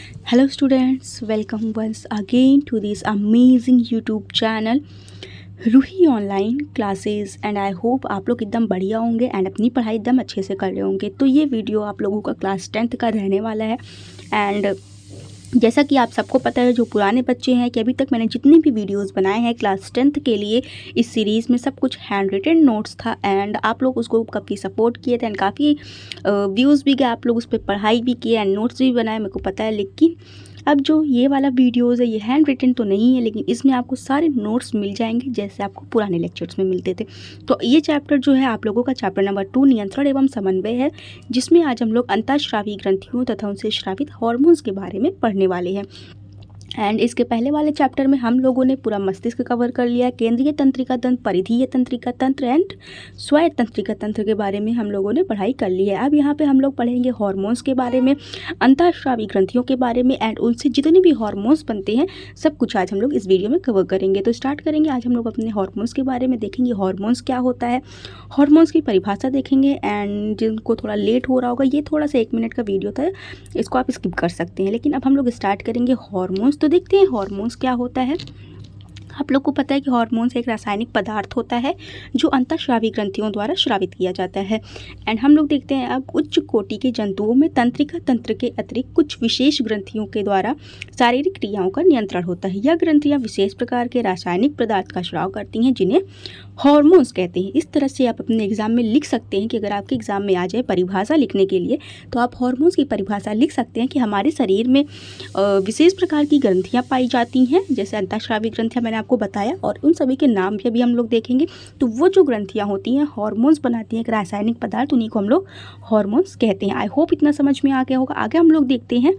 Hello students, welcome once again to this amazing YouTube channel Ruhi online classes and I hope आप लोग एकदम बढ़िया होंगे एंड अपनी पढ़ाई एकदम अच्छे से कर रहे होंगे। तो ये वीडियो आप लोगों का क्लास 10th का रहने वाला है एंड जैसा कि आप सबको पता है जो पुराने बच्चे हैं कि अभी तक मैंने जितने भी वीडियोस बनाए हैं क्लास 10th के लिए इस सीरीज़ में सब कुछ हैंड रिटन नोट्स था एंड आप लोग उसको काफ़ी सपोर्ट किए थे एंड काफ़ी व्यूज़ भी गए, आप लोग उस पर पढ़ाई भी किए एंड नोट्स भी बनाए, मेरे को पता है। लेकिन अब जो ये वाला वीडियोज़ है ये हैंड रिटन तो नहीं है, लेकिन इसमें आपको सारे नोट्स मिल जाएंगे जैसे आपको पुराने लेक्चर्स में मिलते थे। तो ये चैप्टर जो है आप लोगों का चैप्टर नंबर 2 नियंत्रण एवं समन्वय है, जिसमें आज हम लोग अंतःस्रावी ग्रंथियों तथा उनसे स्रावित हार्मोन्स के बारे में पढ़ने वाले हैं। एंड इसके पहले वाले चैप्टर में हम लोगों ने पूरा मस्तिष्क कवर कर लिया है, केंद्रीय तंत्रिका तंत्र, परिधीय तंत्रिका तंत्र एंड स्वायत्त तंत्रिका तंत्र के बारे में हम लोगों ने पढ़ाई कर ली है। अब यहाँ पे हम लोग पढ़ेंगे हार्मोन्स के बारे में, अंतःस्रावी ग्रंथियों के बारे में एंड उनसे जितने भी हार्मोन्स बनते हैं सब कुछ आज हम लोग इस वीडियो में कवर करेंगे। तो स्टार्ट करेंगे। आज हम लोग अपने हार्मोन्स के बारे में देखेंगे, हार्मोन्स क्या होता है, हार्मोन्स की परिभाषा देखेंगे एंड जिनको थोड़ा लेट हो रहा होगा, ये थोड़ा सा 1 मिनट का वीडियो था, इसको आप स्किप कर सकते हैं। लेकिन अब हम लोग स्टार्ट करेंगे हार्मोन्स। तो देखते हैं हार्मोन्स क्या होता है। आप लोग को पता है कि हार्मोन्स एक रासायनिक पदार्थ होता है जो अंतःस्रावी ग्रंथियों द्वारा स्रावित किया जाता है। एंड हम लोग देखते हैं अब उच्च कोटि के जंतुओं में तंत्रिका तंत्र के अतिरिक्त कुछ विशेष ग्रंथियों के द्वारा शारीरिक क्रियाओं का नियंत्रण होता है। यह ग्रंथियां विशेष प्रकार के रासायनिक पदार्थ का स्राव करती हैं जिन्हें हार्मोन्स कहते हैं। इस तरह से आप अपने एग्जाम में लिख सकते हैं कि अगर आपके एग्जाम में आ जाए परिभाषा लिखने के लिए तो आप हार्मोन्स की परिभाषा लिख सकते हैं कि हमारे शरीर में विशेष प्रकार की ग्रंथियां पाई जाती हैं, जैसे अंतःस्रावी ग्रंथियां मैंने आपको बताया, और उन सभी के नाम भी अभी हम लोग देखेंगे। तो वो जो ग्रंथियां होती हैं हार्मोन्स बनाती हैं एक रासायनिक पदार्थ, उन्हीं को हम लोग हार्मोन्स कहते हैं। आई होप इतना समझ में आ गया होगा। आगे हम लोग देखते हैं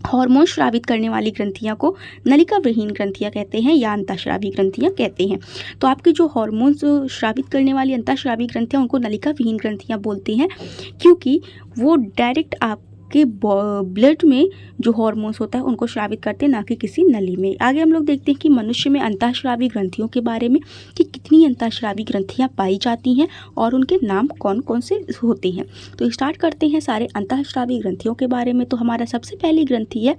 हार्मोन स्रावित करने वाली ग्रंथियां को नलिका विहीन ग्रंथियां कहते हैं या अंतःस्रावी ग्रंथियां कहते हैं। तो आपकी जो हार्मोन्स स्रावित करने वाली अंतःस्रावी ग्रंथियां उनको नलिका विहीन ग्रंथियां बोलते हैं, क्योंकि वो डायरेक्ट आपके ब्लड में जो हार्मोन्स होता है उनको स्रावित करते हैं, ना कि किसी नली में। आगे हम लोग देखते हैं कि मनुष्य में अंतःस्रावी ग्रंथियों के बारे में कि कितनी अंतःस्रावी ग्रंथियां पाई जाती हैं और उनके नाम कौन कौन से होते हैं। तो स्टार्ट करते हैं सारे अंतःस्रावी ग्रंथियों के बारे में। तो हमारा सबसे पहली ग्रंथि है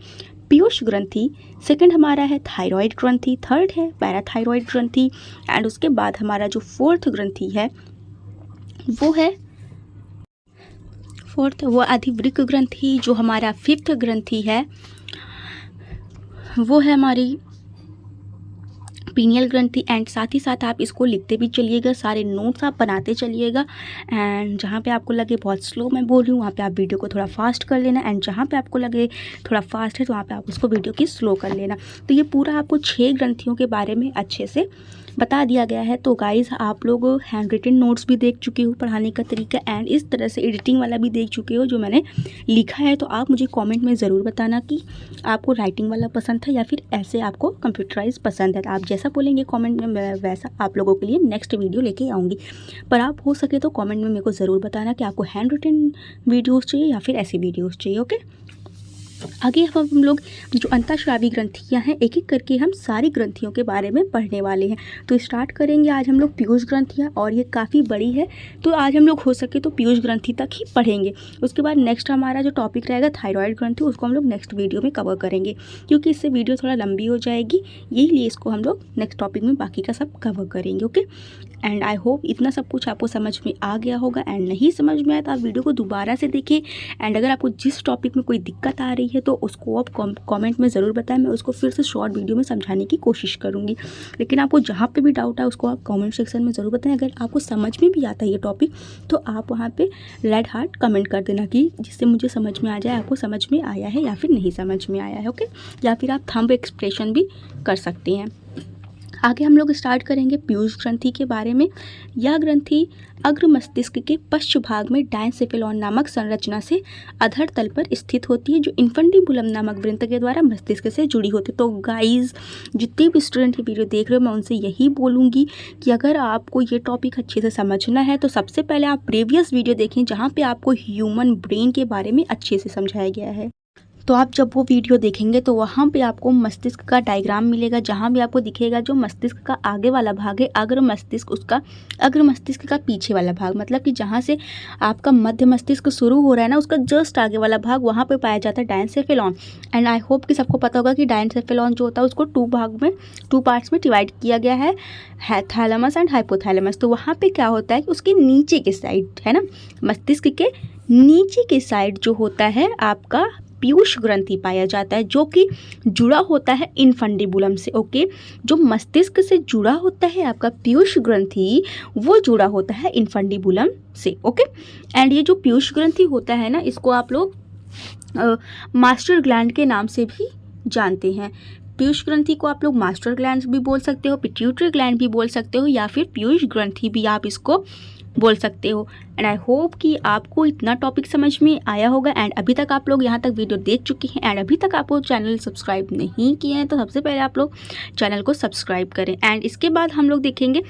पीयूष ग्रंथि, सेकंड हमारा है थायराइड ग्रंथि, थर्ड है पैराथायरॉइड ग्रंथि एंड उसके बाद हमारा जो फोर्थ ग्रंथि है वो है वो अधिवृक्क ग्रंथि। जो हमारा फिफ्थ ग्रंथि है वो है हमारी पीनियल ग्रंथि एंड साथ ही साथ आप इसको लिखते भी चलिएगा, सारे नोट्स आप बनाते चलिएगा एंड जहाँ पे आपको लगे बहुत स्लो मैं बोल रही हूँ वहाँ पे आप वीडियो को थोड़ा फास्ट कर लेना एंड जहाँ पे आपको लगे थोड़ा फास्ट है तो वहाँ पे आप उसको वीडियो की स्लो कर लेना। तो ये पूरा आपको 6 ग्रंथियों के बारे में अच्छे से बता दिया गया है। तो गाइज़ आप लोग हैंड रिटन नोट्स भी देख चुके हो, पढ़ाने का तरीका एंड इस तरह से एडिटिंग वाला भी देख चुके हो जो मैंने लिखा है। तो आप मुझे कमेंट में ज़रूर बताना कि आपको राइटिंग वाला पसंद था या फिर ऐसे आपको कंप्यूटराइज पसंद है। आप जैसा बोलेंगे कमेंट में मैं वैसा आप लोगों के लिए नेक्स्ट वीडियो लेके आऊँगी। पर आप हो सके तो कमेंट में मेरे को ज़रूर बताना कि आपको हैंड रिटन वीडियोज़ चाहिए या फिर ऐसी वीडियोज़ चाहिए। ओके, आगे हम लोग जो अंतःस्रावी ग्रंथियां हैं एक एक करके हम सारी ग्रंथियों के बारे में पढ़ने वाले हैं। तो स्टार्ट करेंगे आज हम लोग पीयूष ग्रंथियां, और ये काफ़ी बड़ी है तो आज हम लोग हो सके तो पीयूष ग्रंथि तक ही पढ़ेंगे। उसके बाद नेक्स्ट हमारा जो टॉपिक रहेगा थायराइड ग्रंथि, उसको हम लोग नेक्स्ट वीडियो में कवर करेंगे क्योंकि इससे वीडियो थोड़ा लंबी हो जाएगी, यही लिए इसको हम लोग नेक्स्ट टॉपिक में बाकी का सब कवर करेंगे। ओके, एंड आई होप इतना सब कुछ आपको समझ में आ गया होगा एंड नहीं समझ में आया तो आप वीडियो को दोबारा से देखें एंड अगर आपको जिस टॉपिक में कोई दिक्कत आ रही है तो उसको आप कमेंट में ज़रूर बताएं, मैं उसको फिर से शॉर्ट वीडियो में समझाने की कोशिश करूँगी। लेकिन आपको जहाँ पे भी डाउट है उसको आप कमेंट सेक्शन में ज़रूर बताएं। अगर आपको समझ में भी आता है ये टॉपिक तो आप वहाँ पे रेड हार्ट कमेंट कर देना कि जिससे मुझे समझ में आ जाए आपको समझ में आया है या फिर नहीं समझ में आया है। ओके, या फिर आप थंब एक्सप्रेशन भी कर सकते हैं। आगे हम लोग स्टार्ट करेंगे पीयूष ग्रंथि के बारे में। यह ग्रंथि अग्र मस्तिष्क के पश्च भाग में डायसेफेलॉन नामक संरचना से अधर तल पर स्थित होती है जो इन्फंटिबुलम नामक वृंत के द्वारा मस्तिष्क से जुड़ी होती है। तो गाइज जितने भी स्टूडेंट ये वीडियो देख रहे हो मैं उनसे यही बोलूँगी कि अगर आपको ये टॉपिक अच्छे से समझना है तो सबसे पहले आप प्रीवियस वीडियो देखें जहाँ पर आपको ह्यूमन ब्रेन के बारे में अच्छे से समझाया गया है। तो आप जब वो वीडियो देखेंगे तो वहाँ पे आपको मस्तिष्क का डायग्राम मिलेगा, जहाँ भी आपको दिखेगा जो मस्तिष्क का आगे वाला भाग है अग्र मस्तिष्क, उसका अग्र मस्तिष्क का पीछे वाला भाग, मतलब कि जहाँ से आपका मध्य मस्तिष्क शुरू हो रहा है ना, उसका जस्ट आगे वाला भाग, वहाँ पे पाया जाता है डायनसेफेलॉन। एंड आई होप कि सबको पता होगा कि डायनसेफेलॉन जो होता है उसको टू पार्ट्स में डिवाइड किया गया है, थैलेमस एंड हाइपोथैलेमस। तो वहाँ पे क्या होता है कि उसके नीचे के साइड है ना, मस्तिष्क के नीचे के साइड जो होता है आपका पीयूष ग्रंथि पाया जाता है, जो कि जुड़ा होता है इनफंडिबुलम से। ओके, जो मस्तिष्क से जुड़ा होता है आपका पीयूष ग्रंथि, वो जुड़ा होता है इनफंडिबुलम से। ओके, एंड ये जो पीयूष ग्रंथि होता है ना, इसको आप लोग मास्टर ग्लैंड के नाम से भी जानते हैं। पीयूष ग्रंथि को आप लोग मास्टर ग्लैंड भी बोल सकते हो, पिट्यूटरी ग्लैंड भी बोल सकते हो, या फिर पीयूष ग्रंथि भी आप इसको बोल सकते हो। एंड आई होप कि आपको इतना टॉपिक समझ में आया होगा। एंड अभी तक आप लोग यहाँ तक वीडियो देख चुके हैं एंड अभी तक आपको चैनल सब्सक्राइब नहीं किए हैं, तो सबसे पहले आप लोग चैनल को सब्सक्राइब करें। एंड इसके बाद हम लोग देखेंगे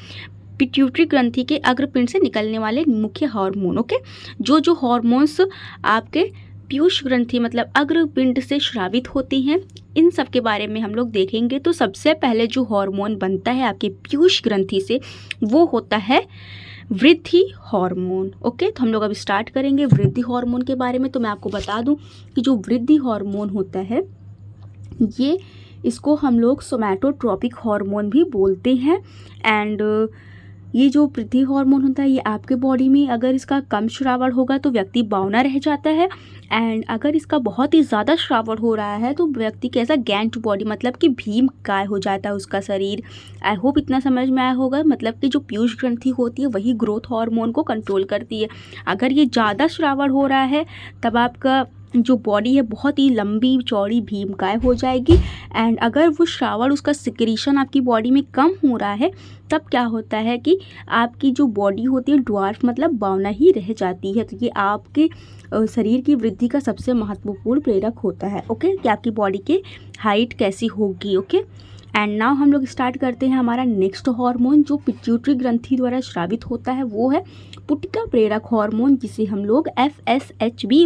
पिट्यूटरी ग्रंथि के अग्रपिंड से निकलने वाले मुख्य हार्मोन। ओके, जो हार्मोन्स आपके पीयूष ग्रंथि मतलब अग्रपिंड से स्रावित होती हैं, इन सब के बारे में हम लोग देखेंगे। तो सबसे पहले जो हार्मोन बनता है आपके पीयूष ग्रंथि से, वो होता है वृद्धि हार्मोन। ओके, तो हम लोग अब स्टार्ट करेंगे वृद्धि हार्मोन के बारे में। तो मैं आपको बता दूं कि जो वृद्धि हार्मोन होता है, इसको हम लोग सोमैटोट्रोपिक हार्मोन भी बोलते हैं। एंड ये जो वृद्धि हार्मोन होता है, ये आपके बॉडी में अगर इसका कम श्रावण होगा तो व्यक्ति बौना रह जाता है, एंड अगर इसका बहुत ही ज़्यादा श्रावण हो रहा है तो व्यक्ति कैसा गैंट बॉडी, मतलब कि भीम काय हो जाता है उसका शरीर। आई होप इतना समझ में आया होगा। मतलब कि जो पीयूष ग्रंथि होती है वही ग्रोथ हार्मोन को कंट्रोल करती है। अगर ये ज़्यादा श्रावण हो रहा है तब आपका जो बॉडी है बहुत ही लंबी चौड़ी भीमकाय हो जाएगी। एंड अगर वो श्रावण उसका सिक्रीशन आपकी बॉडी में कम हो रहा है तब क्या होता है कि आपकी जो बॉडी होती है ड्वार्फ मतलब बौना ही रह जाती है। तो ये आपके शरीर की वृद्धि का सबसे महत्वपूर्ण प्रेरक होता है। ओके, कि आपकी बॉडी की हाइट कैसी होगी। ओके, एंड नाउ हम लोग स्टार्ट करते हैं हमारा नेक्स्ट हार्मोन जो पिट्यूटरी ग्रंथि द्वारा स्रावित होता है, वो है पुटिका प्रेरक हार्मोन, जिसे हम लोग FSH भी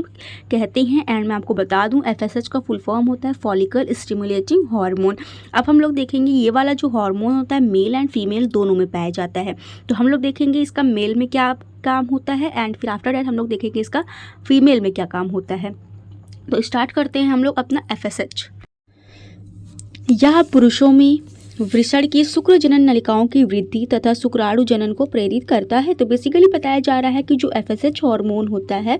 कहते हैं। एंड मैं आपको बता दूं FSH का फुल फॉर्म होता है फॉलिकल स्टिमुलेटिंग हार्मोन। अब हम लोग देखेंगे ये वाला जो हार्मोन होता है मेल एंड फीमेल दोनों में पाया जाता है। तो हम लोग देखेंगे इसका मेल में क्या काम होता है, एंड फिर आफ्टर दैट हम लोग देखेंगे इसका फीमेल में क्या काम होता है। तो स्टार्ट करते हैं हम लोग अपना FSH। यह पुरुषों में वृषण की शुक्र जनन नलिकाओं की वृद्धि तथा शुक्राणु जनन को प्रेरित करता है। तो बेसिकली बताया जा रहा है कि जो FSH हार्मोन होता है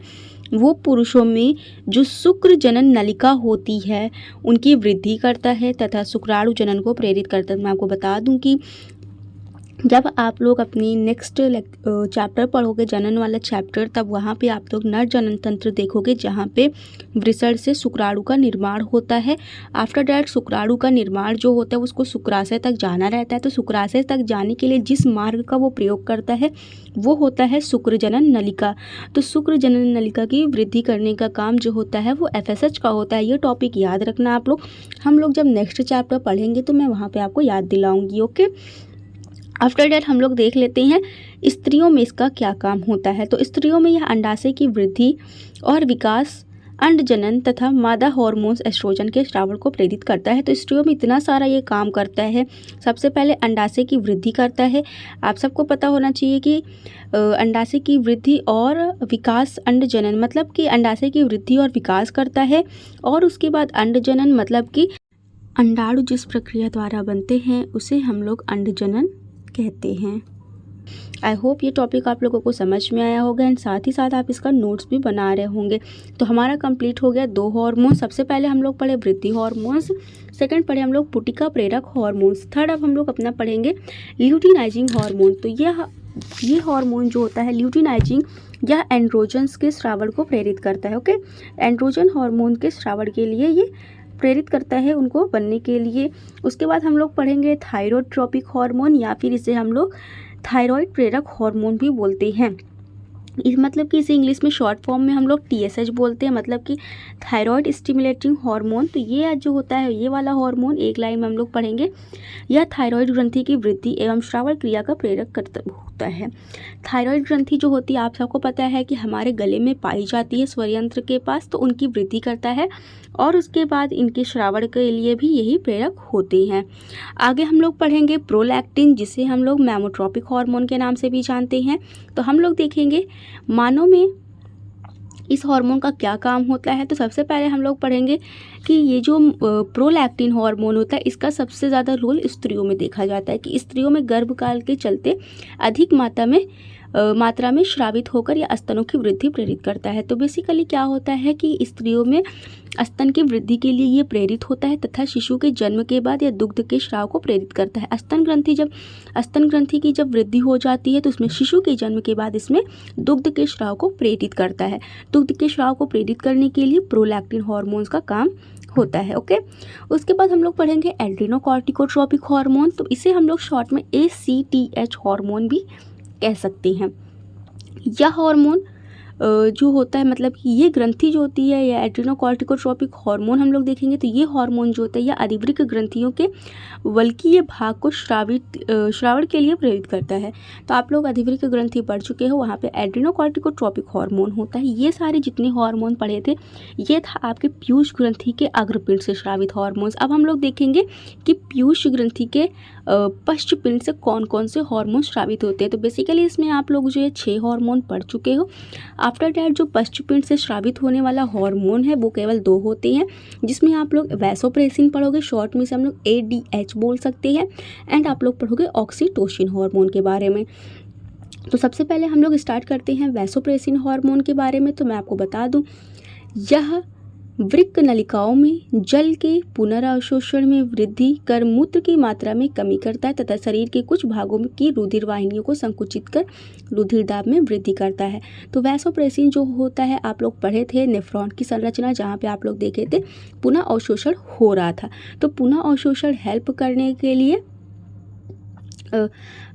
वो पुरुषों में जो शुक्र जनन नलिका होती है उनकी वृद्धि करता है तथा शुक्राणु जनन को प्रेरित करता है। मैं आपको बता दूं कि जब आप लोग अपनी नेक्स्ट चैप्टर पढ़ोगे जनन वाला चैप्टर, तब वहाँ पे आप लोग नर जनन तंत्र देखोगे जहाँ पे वृषण से शुक्राणु का निर्माण होता है। आफ्टर दैट शुक्राणु का निर्माण जो होता है उसको शुक्राशय तक जाना रहता है। तो शुक्राशय तक जाने के लिए जिस मार्ग का वो प्रयोग करता है वो होता है शुक्र जनन नलिका। तो शुक्र जनन नलिका की वृद्धि करने का काम जो होता है वो FSH का होता है। ये टॉपिक याद रखना आप लोग। हम लोग जब नेक्स्ट चैप्टर पढ़ेंगे तो मैं वहाँ पर आपको याद दिलाऊँगी। ओके, आफ्टर डेट हम लोग देख लेते हैं स्त्रियों में इसका क्या काम होता है। तो स्त्रियों में यह अंडाशय की वृद्धि और विकास, अंड जनन तथा मादा हार्मोन्स एस्ट्रोजन के स्रावण को प्रेरित करता है। तो स्त्रियों में इतना सारा ये काम करता है। सबसे पहले अंडाशय की वृद्धि करता है। आप सबको पता होना चाहिए कि अंडाशय की वृद्धि और विकास, अंड जनन मतलब कि अंडाशय की वृद्धि और विकास करता है, और उसके बाद अंड जनन मतलब कि अंडाणु जिस प्रक्रिया द्वारा बनते हैं उसे हम लोग अंड जनन कहते हैं। आई होप ये टॉपिक आप लोगों को समझ में आया होगा, एंड साथ ही साथ आप इसका नोट्स भी बना रहे होंगे। तो हमारा कंप्लीट हो गया 2 हार्मोन। सबसे पहले हम लोग पढ़े वृद्धि हार्मोन्स, सेकंड पढ़े हम लोग पुटिका प्रेरक हार्मोन्स, थर्ड अब हम लोग अपना पढ़ेंगे ल्यूटिनाइजिंग हार्मोन। तो ये हार्मोन जो होता है ल्यूटिनाइजिंग, यह एंड्रोजन्स के स्रावण को प्रेरित करता है। ओके, एंड्रोजन हार्मोन के स्रावण के लिए ये प्रेरित करता है उनको बनने के लिए। उसके बाद हम लोग पढ़ेंगे थायरोट्रोपिक हार्मोन, या फिर इसे हम लोग थायराइड प्रेरक हार्मोन भी बोलते हैं। इस मतलब कि इसे इंग्लिश में शॉर्ट फॉर्म में हम लोग TSH बोलते हैं, मतलब कि थायराइड स्टिमुलेटिंग हार्मोन। तो ये जो होता है ये वाला हार्मोन एक लाइन में हम लोग पढ़ेंगे, यह थायराइड ग्रंथि की वृद्धि एवं श्रावण क्रिया का प्रेरक करता होता है। थायराइड ग्रंथि जो होती है आप सबको पता है कि हमारे गले में पाई जाती है स्वर यंत्र के पास, तो उनकी वृद्धि करता है और उसके बाद इनके श्रावण के लिए भी यही प्रेरक होते हैं। आगे हम लोग पढ़ेंगे प्रोलैक्टिन, जिसे हम लोग मेमोट्रोपिक हार्मोन के नाम से भी जानते हैं। तो हम लोग देखेंगे मानव में इस हार्मोन का क्या काम होता है। तो सबसे पहले हम लोग पढ़ेंगे कि ये जो प्रोलैक्टिन हार्मोन होता है इसका सबसे ज़्यादा रोल स्त्रियों में देखा जाता है, कि स्त्रियों में गर्भकाल के चलते अधिक मात्रा में स्रावित होकर या स्तनों की वृद्धि प्रेरित करता है। तो बेसिकली क्या होता है कि स्त्रियों में स्तन की वृद्धि के लिए ये प्रेरित होता है तथा शिशु के जन्म के बाद या दुग्ध के स्राव को प्रेरित करता है। स्तन ग्रंथि की जब वृद्धि हो जाती है तो उसमें शिशु के जन्म के बाद इसमें दुग्ध के स्राव को प्रेरित करता है। दुग्ध के स्राव को प्रेरित करने के लिए प्रोलैक्टिन हार्मोन्स का काम होता है। ओके, उसके बाद हम लोग पढ़ेंगे एड्रेनोकॉर्टिकोट्रोपिक हार्मोन। तो इसे हम लोग शॉर्ट में ACTH हार्मोन भी कह सकते हैं। यह हार्मोन जो होता है, मतलब कि ये ग्रंथि जो होती है या एड्रेनोकॉर्टिकोट्रोपिक हार्मोन हम लोग देखेंगे, तो ये हार्मोन जो होता है यह अधिवृक्क ग्रंथियों के वल्कीय भाग को श्रावण के लिए प्रेरित करता है। तो आप लोग अधिवृक्क ग्रंथि पढ़ चुके हो, वहाँ पे एड्रेनोकॉर्टिकोट्रोपिक हार्मोन होता है। ये सारे जितने हार्मोन पढ़े थे ये था आपके पीयूष ग्रंथि के अग्रपिंड से श्रावित हार्मोन्स। अब हम लोग देखेंगे कि पीयूष ग्रंथि के पश्चपिंड से कौन कौन से हार्मोन श्रावित होते हैं। तो बेसिकली इसमें आप लोग जो है 6 हार्मोन पढ़ चुके हो। आफ्टर डैट जो पश्चपिंड से श्रावित होने वाला हार्मोन है वो केवल 2 होते हैं, जिसमें आप लोग वैसोप्रेसिन पढ़ोगे, शॉर्ट में से हम लोग ADH बोल सकते हैं, एंड आप लोग पढ़ोगे ऑक्सीटोसिन हार्मोन के बारे में। तो सबसे पहले हम लोग स्टार्ट करते हैं वैसोप्रेसिन हार्मोन के बारे में। तो मैं आपको बता दूं, यह वृक्क नलिकाओं में जल के पुनरावशोषण में वृद्धि कर मूत्र की मात्रा में कमी करता है तथा शरीर के कुछ भागों की रुधिर वाहिनियों को संकुचित कर रुधिर दाब में वृद्धि करता है। तो वैसोप्रेसिन जो होता है आप लोग पढ़े थे नेफ्रॉन की संरचना, जहाँ पे आप लोग देखे थे पुनः अवशोषण हो रहा था। तो पुनः अवशोषण हेल्प करने के लिए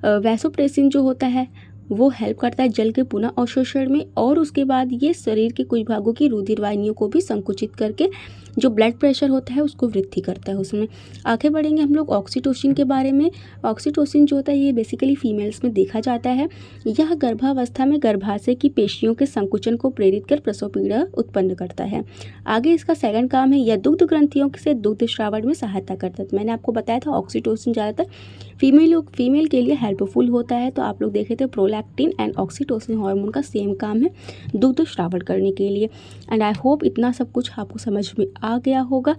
वैसोप्रेसिन जो होता है वो हेल्प करता है जल के पुनः अवशोषण में, और उसके बाद ये शरीर के कुछ भागों की रुधिर वाहिनियों को भी संकुचित करके जो ब्लड प्रेशर होता है उसको वृद्धि करता है उसमें। आगे बढ़ेंगे हम लोग ऑक्सीटोसिन के बारे में। ऑक्सीटोसिन जो होता है ये बेसिकली फीमेल्स में देखा जाता है। यह गर्भावस्था में गर्भाशय की पेशियों के संकुचन को प्रेरित कर प्रसव पीड़ा उत्पन्न करता है। आगे इसका सेकंड काम है यह दुग्ध ग्रंथियों से दुग्ध श्रावण में सहायता करता है। मैंने आपको बताया था ऑक्सीटोसिन ज़्यादातर फीमेल के लिए हेल्पफुल होता है। तो आप लोग देखे थे प्रोलैक्टिन एंड ऑक्सीटोसिन हार्मोन का सेम काम है दुग्ध श्रावण करने के लिए। एंड आई होप इतना सब कुछ आपको समझ में आ गया होगा।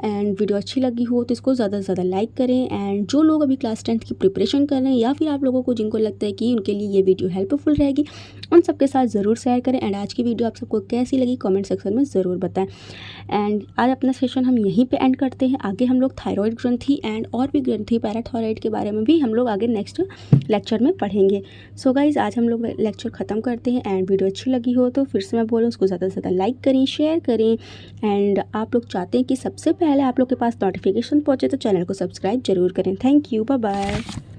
एंड वीडियो अच्छी लगी हो तो इसको ज़्यादा से ज़्यादा लाइक करें। एंड जो लोग अभी क्लास 10th की प्रिपरेशन कर रहे हैं या फिर आप लोगों को जिनको लगता है कि उनके लिए ये वीडियो हेल्पफुल रहेगी, उन सबके साथ ज़रूर शेयर करें। एंड आज की वीडियो आप सबको कैसी लगी कमेंट सेक्शन में ज़रूर बताएं। एंड आज अपना सेशन हम यहीं पे एंड करते हैं। आगे हम लोग थायराइड ग्रंथि एंड और भी ग्रंथि पैराथायराइड के बारे में भी हम लोग आगे नेक्स्ट लेक्चर में पढ़ेंगे। सो गाइज आज हम लोग लेक्चर ख़त्म करते हैं। एंड वीडियो अच्छी लगी हो तो फिर से मैं बोलूँ उसको ज़्यादा से ज़्यादा लाइक करें, शेयर करें। एंड आप लोग चाहते हैं कि सबसे पहले आप लोग के पास नोटिफिकेशन पहुँचे तो चैनल को सब्सक्राइब जरूर करें। Thank you, bye bye.